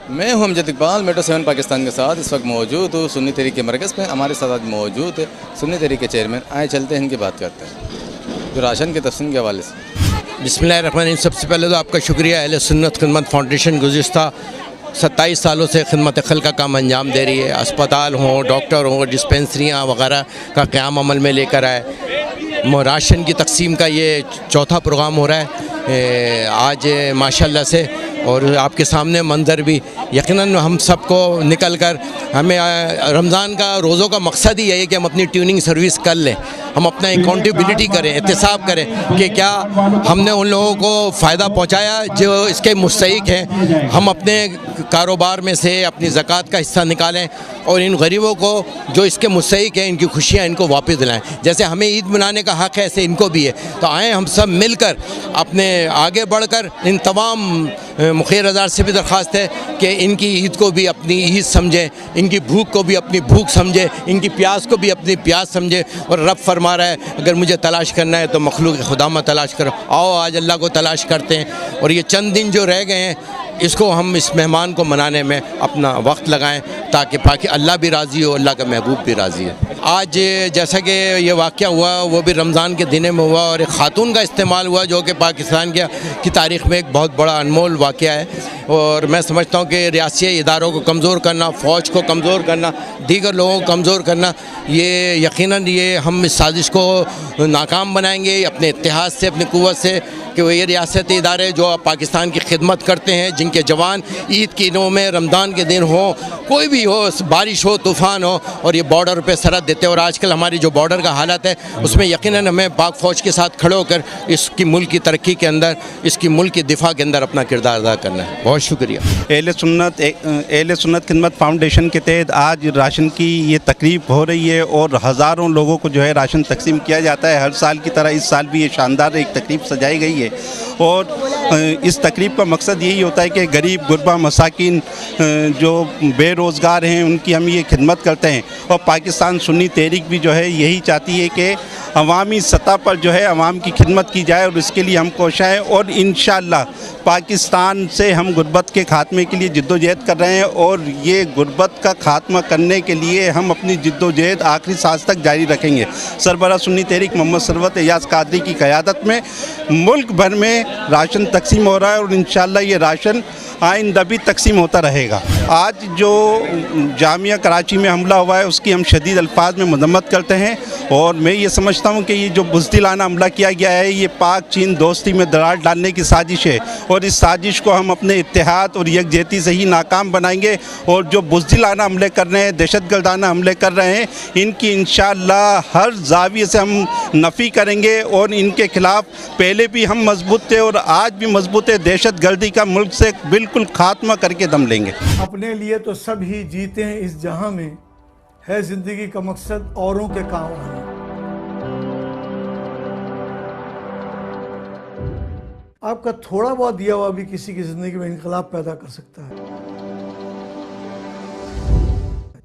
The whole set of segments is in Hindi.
मैं हूं अमजद इकबाल, मेट्रो 7 पाकिस्तान के साथ इस वक्त मौजूद हूँ सुन्नी तहरीक के मरकज़ में। हमारे साथ आज मौजूद है सुन्नी तहरीक के चेयरमैन। आए चलते हैं इनकी बात करते हैं जो राशन के तकसीम के हवाले से। बिस्मिल्लाहिर्रहमानिर्रहीम। सबसे पहले तो आपका शुक्रिया। अहले सुन्नत खिदमत फाउंडेशन गुज़िश्ता 27 सालों से खिदमत खल्क़ का काम अंजाम दे रही है। अस्पताल हों, डॉक्टर हों, डिस्पेंसरियाँ वगैरह का क़याम अमल में लेकर आए। राशन की तकसीम का ये चौथा प्रोग्राम हो रहा है आज माशाल्लाह से। और आपके सामने मंज़र भी यकीनन हम सबको निकल कर हमें रमज़ान का रोज़ों का मकसद ही यही है कि हम अपनी ट्यूनिंग सर्विस कर लें, हम अपना अकाउंटेबिलिटी करें, एहतिसाब करें कि क्या हमने उन लोगों को फ़ायदा पहुंचाया जो इसके मुस्तहिक हैं। हम अपने कारोबार में से अपनी ज़कात का हिस्सा निकालें और इन गरीबों को जो इसके मुस्तहिक हैं इनकी खुशियाँ इनको वापस दिलाएं। जैसे हमें ईद मनाने का हक़ है ऐसे इनको भी है। तो आएँ हम सब मिलकर अपने आगे बढ़कर इन तमाम मुखिर हज़ार से भी दरख्वास्त है कि इनकी ईद को भी अपनी ईद समझें, इनकी भूख को भी अपनी भूख समझें, इनकी प्यास को भी अपनी प्यास समझें। और रब फरमा रहा है अगर मुझे तलाश करना है तो मखलूक खुदा में तलाश करो। आओ आज अल्लाह को तलाश करते हैं और ये चंद दिन जो रह गए हैं इसको हम इस मेहमान को मनाने में अपना वक्त लगाएं ताकि अल्लाह भी राज़ी हो, अल्लाह का महबूब भी राज़ी है। आज जैसा कि ये वाक़या हुआ वो भी रमज़ान के दिन में हुआ और एक ख़ातून का इस्तेमाल हुआ जो कि पाकिस्तान की तारीख़ में एक बहुत बड़ा अनमोल वाक़या है। और मैं समझता हूँ कि रियासी इदारों को कमज़ोर करना, फ़ौज को कमज़ोर करना, दीगर लोगों को कमज़ोर करना, ये यकीनन ये हम इस साजिश को नाकाम बनाएंगे अपने इत्तेहाद से, अपनी क़ुव्वत से कि वो ये रियासती इदारे जो पाकिस्तान की खिदमत करते हैं, जिनके जवान ईद की दिनों में, रमज़ान के दिन हो, कोई भी हो, बारिश हो, तूफ़ान हो, और ये बॉर्डर पे सरहद देते हैं। और आजकल हमारी जो बॉर्डर का हालत है उसमें यकीनन हमें पाक फ़ौज के साथ खड़े होकर इसकी मुल्क की तरक्की के अंदर, इसकी मुल्क की दिफा के अंदर अपना किरदार अदा करना है। बहुत शुक्रिया। अहले सुन्नत खिदमत फाउंडेशन के तहत आज राशन की ये तकरीब हो रही है और हज़ारों लोगों को जो है राशन तकसीम किया जाता है। हर साल की तरह इस साल भी ये शानदार एक तकरीब सजाई गई है और इस तकरीब का मकसद यही होता है कि गरीब गुरबा मसाकिन जो बेरोज़गार हैं उनकी हम ये खिदमत करते हैं। और पाकिस्तान सुन्नी तहरीक भी जो है यही चाहती है कि अवामी सतह पर जो है अवाम की खिदमत की जाए और इसके लिए हम कोशिश हैं। और इंशाअल्लाह पाकिस्तान से हम गुर्बत के ख़ात्मे के लिए जिद्दोजहद कर रहे हैं और ये गुर्बत का ख़ात्मा करने के लिए हम अपनी जिद्दोजहद आखिरी सांस तक जारी रखेंगे। सरबराह सुन्नी तहरीक मोहम्मद सरवत एजाज़ कादरी की क़यादत में मुल्क भर में राशन तकसीम हो रहा है और इंशाअल्लाह ये राशन आइंदा भी तकसीम होता रहेगा। आज जो जामिया कराची में हमला हुआ है उसकी हम शदीद अल्फाज में मज़म्मत करते हैं और मैं ये समझता हूँ कि ये जो बुज़दिलाना हमला किया गया है ये पाक चीन दोस्ती में दरार डालने की साजिश है और इस साजिश को हम अपने इत्तेहाद और यकजहती से ही नाकाम बनाएंगे। और जो बुज़दिलाना हमले कर रहे हैं, दहशतगर्दाना हमले कर रहे हैं, इनकी इंशाअल्लाह हर ज़ाविये से हम नफ़ी करेंगे और इनके ख़िलाफ़ पहले भी हम मजबूत थे और आज भी मजबूत है। दहशतगर्दी का मुल्क से बिल्कुल खात्मा करके दम लेंगे। अपने लिए तो सब ही जीते हैं इस जहां में, है जिंदगी का मकसद औरों के काम आना। आपका थोड़ा बहुत दिया हुआ भी किसी की जिंदगी में इनकलाब पैदा कर सकता है।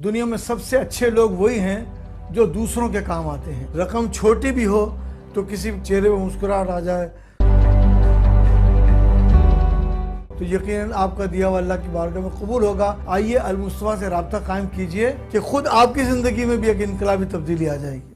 दुनिया में सबसे अच्छे लोग वही हैं जो दूसरों के काम आते हैं। रकम छोटी भी हो तो किसी चेहरे पर मुस्कुराहट आ जाए तो यकीनन आपका दिया हुआ अल्लाह की बारगाह में कबूल होगा। आइए अल मुस्तफ़ा से राब्ता कायम कीजिए कि खुद आपकी ज़िंदगी में भी एक इनकलाबी तब्दीली आ जाएगी।